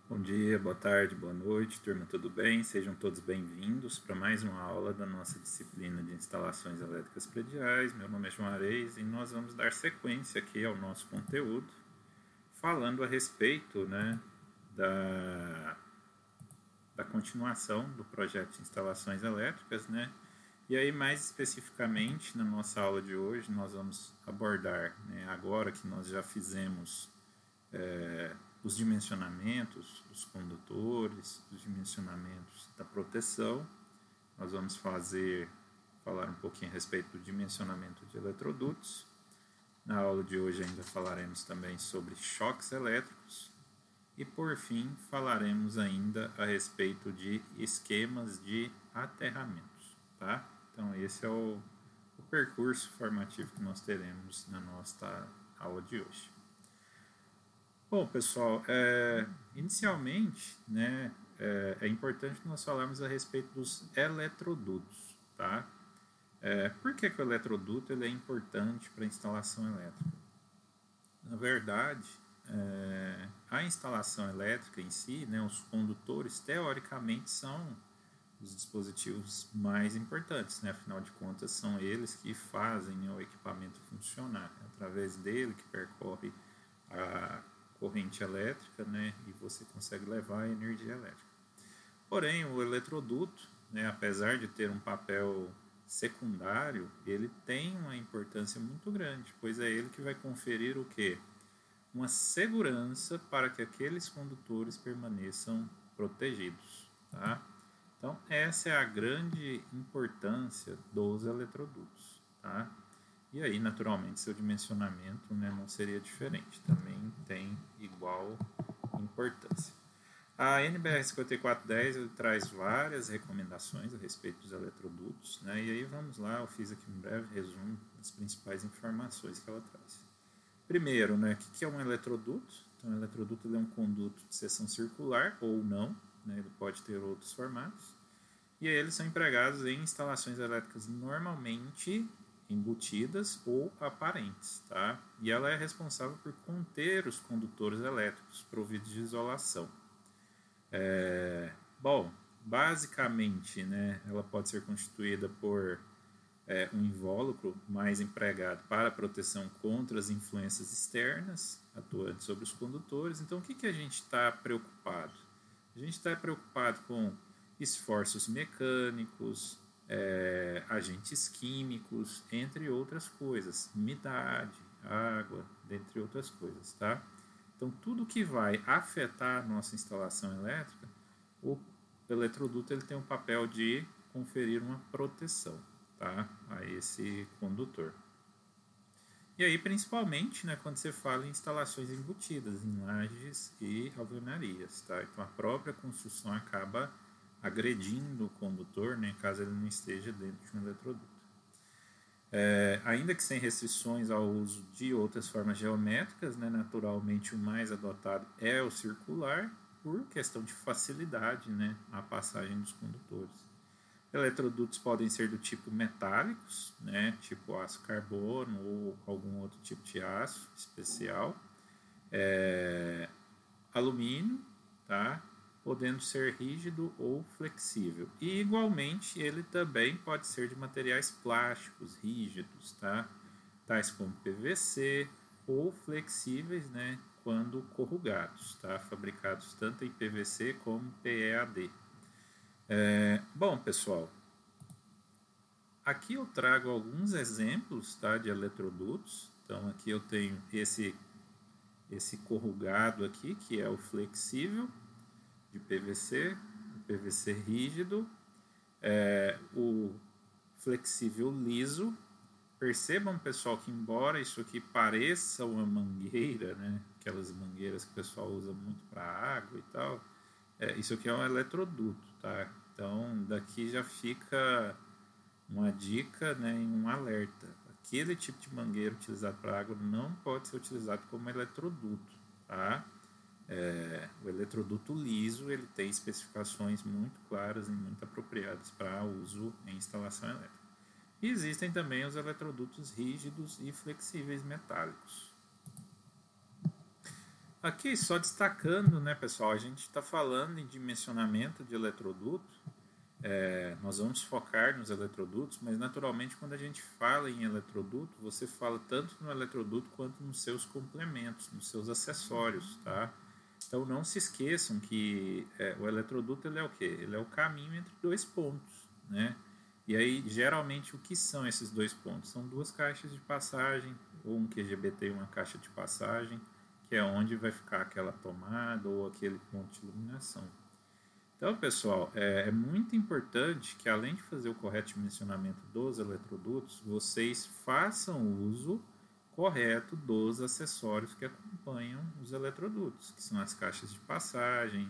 Bom dia, boa tarde, boa noite, turma, tudo bem? Sejam todos bem-vindos para mais uma aula da nossa disciplina de instalações elétricas prediais. Meu nome é João Areis e nós vamos dar sequência aqui ao nosso conteúdo, falando a respeito da continuação do projeto de instalações elétricas, E aí, mais especificamente, na nossa aula de hoje, nós vamos abordar, agora que nós já fizemos os dimensionamentos dos condutores, os dimensionamentos da proteção. Nós vamos falar um pouquinho a respeito do dimensionamento de eletrodutos. Na aula de hoje ainda falaremos também sobre choques elétricos. E por fim, falaremos ainda a respeito de esquemas de aterramentos, tá? Então esse é o percurso formativo que nós teremos na nossa aula de hoje. Bom, pessoal, inicialmente, é importante nós falarmos a respeito dos eletrodutos, tá? Por que o eletroduto ele é importante para a instalação elétrica? Na verdade, a instalação elétrica em si, os condutores, teoricamente, são os dispositivos mais importantes, afinal de contas, são eles que fazem o equipamento funcionar. É através dele que percorre a corrente elétrica, e você consegue levar a energia elétrica. Porém, o eletroduto, apesar de ter um papel secundário, ele tem uma importância muito grande, pois é ele que vai conferir o quê? Uma segurança para que aqueles condutores permaneçam protegidos, tá? Então, essa é a grande importância dos eletrodutos, tá? E aí, naturalmente, seu dimensionamento não seria diferente, também tem igual importância. A NBR 5410 traz várias recomendações a respeito dos eletrodutos, e aí vamos lá, eu fiz aqui um breve resumo das principais informações que ela traz. Primeiro, o que é um eletroduto? Então, o eletroduto é um conduto de seção circular ou não, ele pode ter outros formatos, e aí eles são empregados em instalações elétricas normalmente embutidas ou aparentes, tá? E ela é responsável por conter os condutores elétricos providos de isolação. Bom, basicamente, ela pode ser constituída por um invólucro mais empregado para proteção contra as influências externas atuantes sobre os condutores. Então, o que a gente está preocupado? A gente está preocupado com esforços mecânicos, agentes químicos, entre outras coisas, umidade, água, dentre outras coisas, tá? Então, tudo que vai afetar a nossa instalação elétrica, o eletroduto ele tem um papel de conferir uma proteção, tá, a esse condutor. E aí, principalmente, quando você fala em instalações embutidas, em lajes e alvenarias, tá? Então, a própria construção acaba agredindo o condutor, caso ele não esteja dentro de um eletroduto. Ainda que sem restrições ao uso de outras formas geométricas, naturalmente o mais adotado é o circular, por questão de facilidade, a passagem dos condutores. Eletrodutos podem ser do tipo metálicos, tipo aço carbono ou algum outro tipo de aço especial, alumínio, tá? Podendo ser rígido ou flexível. E igualmente ele também pode ser de materiais plásticos rígidos, tá? Tais como PVC ou flexíveis, quando corrugados, tá? Fabricados tanto em PVC como PEAD. Bom, pessoal, aqui eu trago alguns exemplos, tá, de eletrodutos. Então aqui eu tenho esse corrugado aqui, que é o flexível de PVC, o PVC rígido, o flexível liso. Percebam, pessoal, que embora isso aqui pareça uma mangueira, aquelas mangueiras que o pessoal usa muito para água e tal, isso aqui é um eletroduto, tá? Então, daqui já fica uma dica, e um alerta. Aquele tipo de mangueira utilizado para água não pode ser utilizado como eletroduto, tá? O eletroduto liso ele tem especificações muito claras e muito apropriadas para uso em instalação elétrica. E existem também os eletrodutos rígidos e flexíveis metálicos. Aqui, só destacando, né, pessoal, a gente está falando em dimensionamento de eletroduto. Nós vamos focar nos eletrodutos, mas naturalmente quando a gente fala em eletroduto, você fala tanto no eletroduto quanto nos seus complementos, nos seus acessórios, tá? Então não se esqueçam que o eletroduto ele é o quê? Ele é o caminho entre dois pontos, né? E aí geralmente o que são esses dois pontos? São duas caixas de passagem, ou um QGBT e uma caixa de passagem, que é onde vai ficar aquela tomada ou aquele ponto de iluminação. Então, pessoal, é muito importante que, além de fazer o correto dimensionamento dos eletrodutos, vocês façam uso correto dos acessórios que acompanham os eletrodutos, que são as caixas de passagem,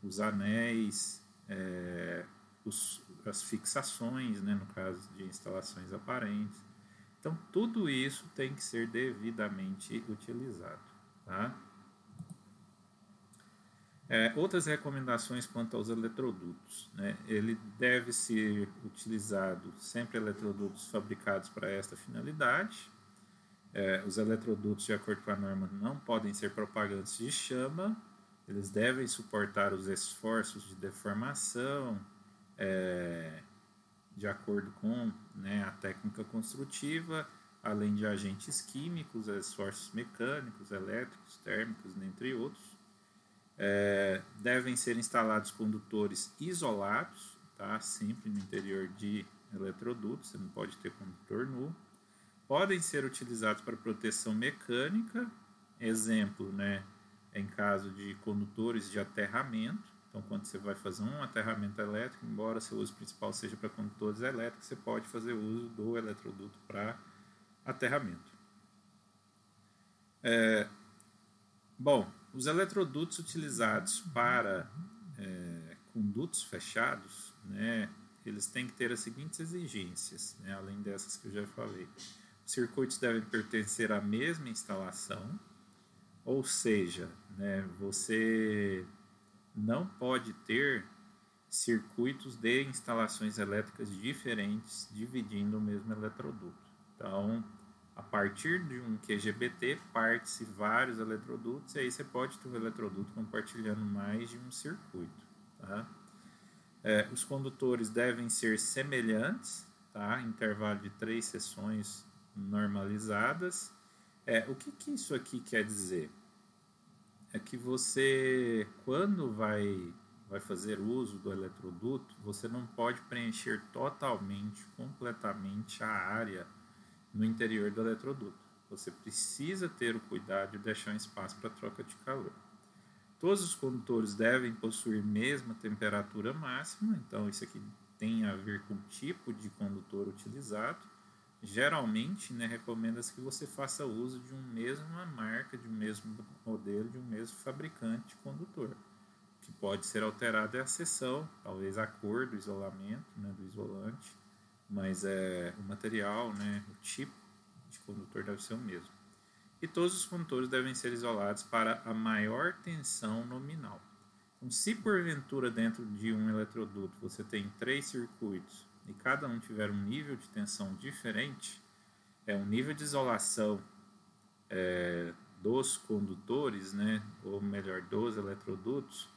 os anéis, as fixações, né, no caso de instalações aparentes. Então, tudo isso tem que ser devidamente utilizado. Tá? Outras recomendações quanto aos eletrodutos, né? Ele deve ser utilizado sempre eletrodutos fabricados para esta finalidade. Os eletrodutos, de acordo com a norma, não podem ser propagantes de chama. Eles devem suportar os esforços de deformação, de acordo com, né, a técnica construtiva, além de agentes químicos, esforços mecânicos, elétricos, térmicos, entre outros. Devem ser instalados condutores isolados, tá? Sempre no interior de eletrodutos, você não pode ter condutor nu. Podem ser utilizados para proteção mecânica, exemplo, né, em caso de condutores de aterramento. Então, quando você vai fazer um aterramento elétrico, embora seu uso principal seja para condutores elétricos, você pode fazer uso do eletroduto para aterramento. Bom, os eletrodutos utilizados para condutos fechados, né, eles têm que ter as seguintes exigências, né, além dessas que eu já falei. Os circuitos devem pertencer à mesma instalação, ou seja, né, você não pode ter circuitos de instalações elétricas diferentes dividindo o mesmo eletroduto. Então, a partir de um QGBT, parte-se vários eletrodutos, e aí você pode ter um eletroduto compartilhando mais de um circuito. Tá? Os condutores devem ser semelhantes, tá? Intervalo de 3 seções normalizadas. O que isso aqui quer dizer? É que você, quando vai fazer uso do eletroduto, você não pode preencher totalmente, completamente a área no interior do eletroduto. Você precisa ter o cuidado de deixar um espaço para troca de calor. Todos os condutores devem possuir mesma temperatura máxima, então isso aqui tem a ver com o tipo de condutor utilizado. Geralmente, né, recomenda-se que você faça uso de uma mesma marca, de um mesmo modelo, de um mesmo fabricante de condutor. O que pode ser alterado é a seção, talvez a cor do isolamento, né, do isolante, mas o material, né, o tipo de condutor deve ser o mesmo. E todos os condutores devem ser isolados para a maior tensão nominal. Então, se porventura dentro de um eletroduto você tem 3 circuitos e cada um tiver um nível de tensão diferente, um nível de isolação dos condutores, né, ou melhor, dos eletrodutos,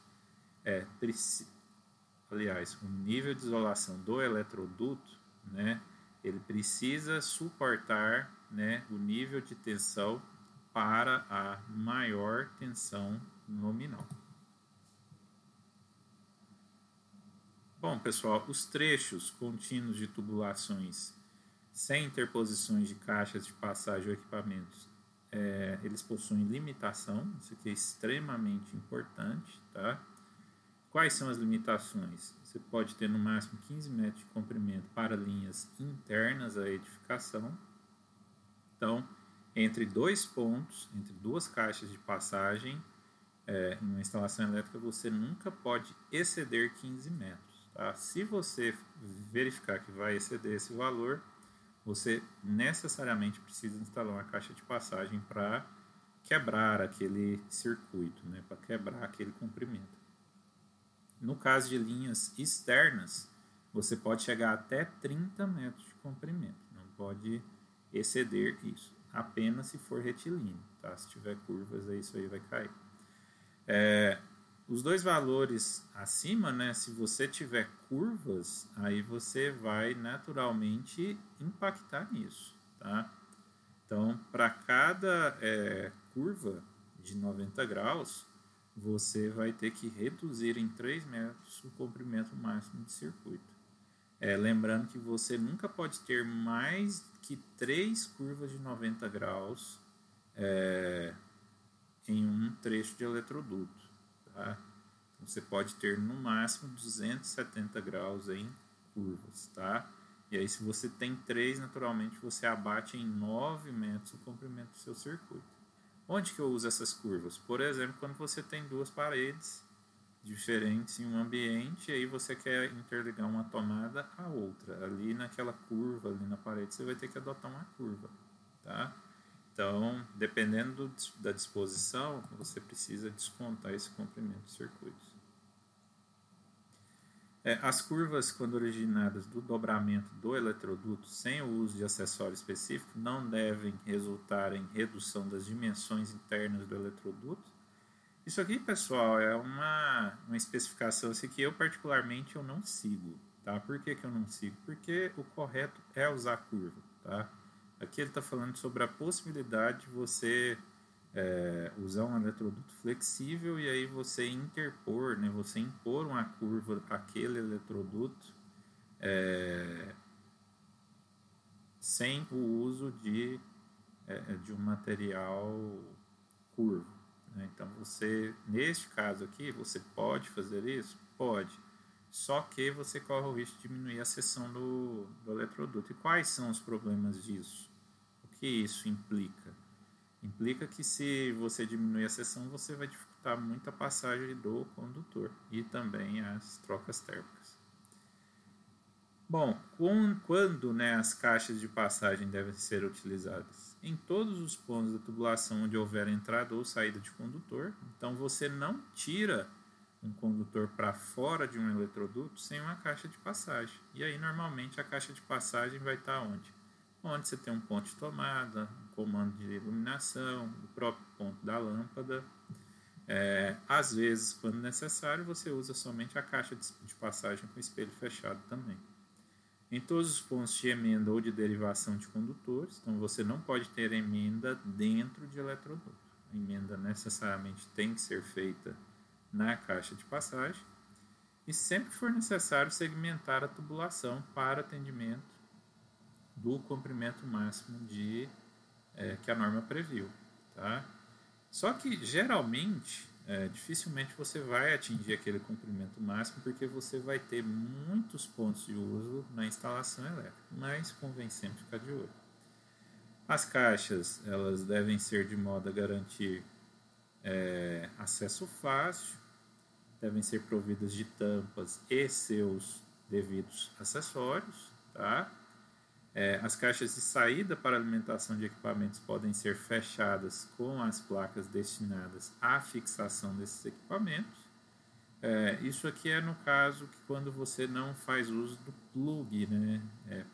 aliás, o nível de isolação do eletroduto, né, ele precisa suportar, né, o nível de tensão para a maior tensão nominal. Bom, pessoal, os trechos contínuos de tubulações sem interposições de caixas de passagem ou equipamentos, eles possuem limitação, isso aqui é extremamente importante, tá? Quais são as limitações? Você pode ter no máximo 15 metros de comprimento para linhas internas à edificação. Então, entre 2 pontos, entre 2 caixas de passagem, em uma instalação elétrica, você nunca pode exceder 15 metros. Tá? Se você verificar que vai exceder esse valor, você necessariamente precisa instalar uma caixa de passagem para quebrar aquele circuito, né? Para quebrar aquele comprimento. No caso de linhas externas, você pode chegar até 30 metros de comprimento, não pode exceder isso, apenas se for retilíneo, tá? Se tiver curvas, isso aí vai cair. Os dois valores acima, né, se você tiver curvas, aí você vai naturalmente impactar nisso, tá? Então, para cada curva de 90 graus, você vai ter que reduzir em 3 metros o comprimento máximo de circuito. Lembrando que você nunca pode ter mais que 3 curvas de 90 graus em um trecho de eletroduto. Tá? Então, você pode ter no máximo 270 graus em curvas. Tá? E aí, se você tem 3, naturalmente você abate em 9 metros o comprimento do seu circuito. Onde que eu uso essas curvas? Por exemplo, quando você tem duas paredes diferentes em um ambiente, e aí você quer interligar uma tomada à outra. Ali naquela curva, ali na parede, você vai ter que adotar uma curva. Tá? Então, dependendo da disposição, você precisa descontar esse comprimento do circuito. As curvas, quando originadas do dobramento do eletroduto sem o uso de acessório específico, não devem resultar em redução das dimensões internas do eletroduto. Isso aqui, pessoal, é uma especificação assim, que eu particularmente eu não sigo. Tá? Por que eu não sigo? Porque o correto é usar a curva. Tá? Aqui ele está falando sobre a possibilidade de você usar um eletroduto flexível e aí você interpor, né, você impor uma curva àquele eletroduto sem o uso de um material curvo. Né? Então, neste caso aqui, você pode fazer isso? Pode. Só que você corre o risco de diminuir a seção do eletroduto. E quais são os problemas disso? O que isso implica? Implica que se você diminuir a seção, você vai dificultar muito a passagem do condutor e também as trocas térmicas. Bom, quando as caixas de passagem devem ser utilizadas? Em todos os pontos da tubulação onde houver entrada ou saída de condutor. Então você não tira um condutor para fora de um eletroduto sem uma caixa de passagem. E aí normalmente a caixa de passagem vai estar onde? Onde você tem um ponto de tomada, um comando de iluminação, o próprio ponto da lâmpada. Às vezes, quando necessário, você usa somente a caixa de passagem com espelho fechado também. Em todos os pontos de emenda ou de derivação de condutores, então você não pode ter emenda dentro de eletroduto. A emenda necessariamente tem que ser feita na caixa de passagem e sempre for necessário segmentar a tubulação para atendimento do comprimento máximo que a norma previu. Tá? Só que, geralmente, dificilmente você vai atingir aquele comprimento máximo porque você vai ter muitos pontos de uso na instalação elétrica, mas convém sempre ficar de olho. As caixas elas devem ser de modo a garantir acesso fácil, devem ser providas de tampas e seus devidos acessórios, tá? As caixas de saída para alimentação de equipamentos podem ser fechadas com as placas destinadas à fixação desses equipamentos. Isso aqui é no caso que quando você não faz uso do plug, né?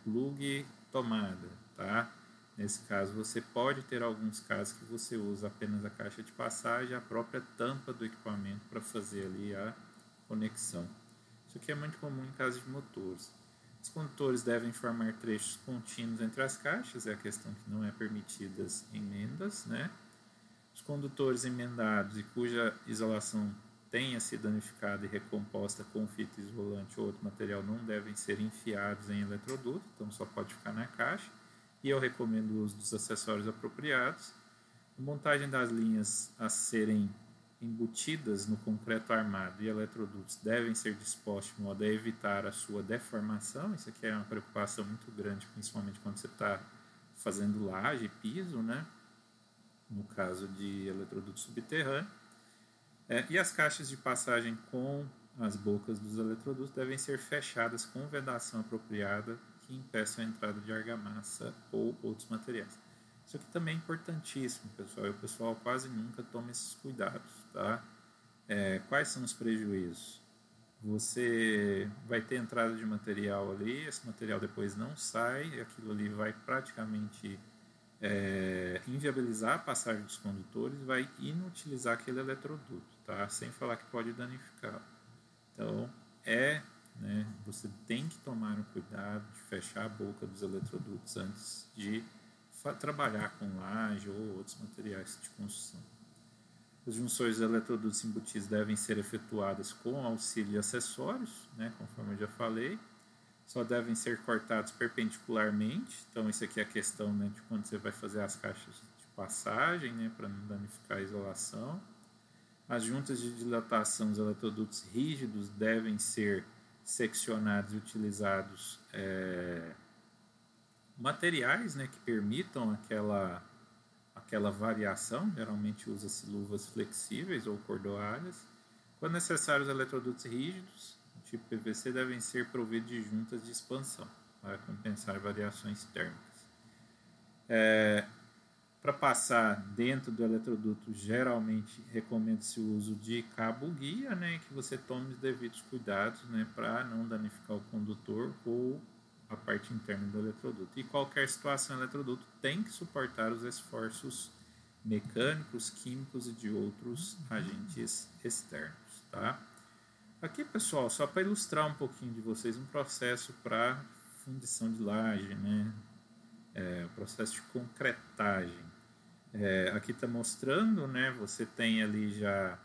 Plug tomada, tá? Nesse caso você pode ter alguns casos que você usa apenas a caixa de passagem, a própria tampa do equipamento para fazer ali a conexão. Isso aqui é muito comum em casos de motores. Os condutores devem formar trechos contínuos entre as caixas, é a questão que não é permitidas emendas, né? Os condutores emendados e cuja isolação tenha sido danificada e recomposta com fita isolante ou outro material não devem ser enfiados em eletroduto, então só pode ficar na caixa. E eu recomendo o uso dos acessórios apropriados. A montagem das linhas a serem embutidas no concreto armado e eletrodutos devem ser dispostos de modo a evitar a sua deformação. Isso aqui é uma preocupação muito grande, principalmente quando você está fazendo laje, piso, né? No caso de eletroduto subterrâneo. E as caixas de passagem com as bocas dos eletrodutos devem ser fechadas com vedação apropriada que impeça a entrada de argamassa ou outros materiais. Isso aqui também é importantíssimo, pessoal, e o pessoal quase nunca toma esses cuidados, tá? Quais são os prejuízos? Você vai ter entrada de material ali, esse material depois não sai, aquilo ali vai praticamente inviabilizar a passagem dos condutores, vai inutilizar aquele eletroduto, tá? Sem falar que pode danificá-lo. Então, você tem que tomar um cuidado de fechar a boca dos eletrodutos antes de trabalhar com laje ou outros materiais de construção. As junções dos eletrodutos embutidos devem ser efetuadas com auxílio de acessórios, conforme eu já falei. Só devem ser cortados perpendicularmente. Então, isso aqui é a questão de quando você vai fazer as caixas de passagem, para não danificar a isolação. As juntas de dilatação dos eletrodutos rígidos devem ser seccionados e utilizados materiais que permitam aquela variação. Geralmente usa-se luvas flexíveis ou cordoalhas. Quando necessário, os eletrodutos rígidos, tipo PVC, devem ser providos de juntas de expansão para compensar variações térmicas. Para passar dentro do eletroduto, geralmente recomenda-se o uso de cabo guia, que você tome os devidos cuidados para não danificar o condutor ou a parte interna do eletroduto. E qualquer situação do eletroduto tem que suportar os esforços mecânicos, químicos e de outros agentes externos, tá? Aqui, pessoal, só para ilustrar um pouquinho de vocês, um processo para fundição de laje, o processo de concretagem. Aqui está mostrando, você tem ali já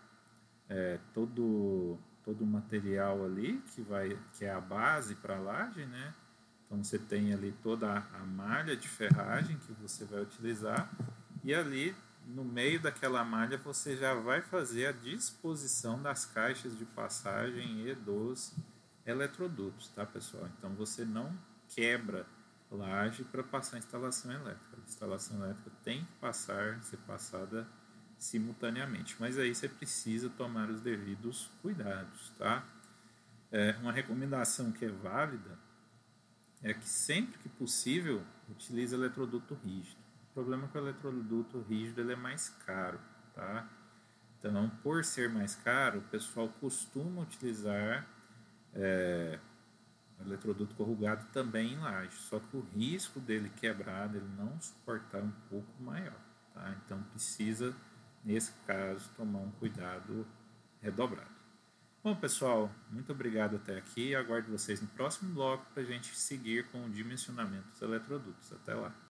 todo o material ali que é a base para a laje, Então você tem ali toda a malha de ferragem que você vai utilizar e ali no meio daquela malha você já vai fazer a disposição das caixas de passagem e dos eletrodutos, tá, pessoal? Então você não quebra laje para passar a instalação elétrica. A instalação elétrica tem que ser passada simultaneamente, mas aí você precisa tomar os devidos cuidados, tá? Uma recomendação que é válida é que sempre que possível utilize eletroduto rígido. O problema é que o eletroduto rígido ele é mais caro, tá? Então, por ser mais caro, o pessoal costuma utilizar eletroduto corrugado também em laje, só que o risco dele quebrado, ele não suportar um pouco maior, tá? Então precisa, nesse caso, tomar um cuidado redobrado. Bom, pessoal, muito obrigado até aqui. Aguardo vocês no próximo bloco para a gente seguir com o dimensionamento dos eletrodutos. Até lá!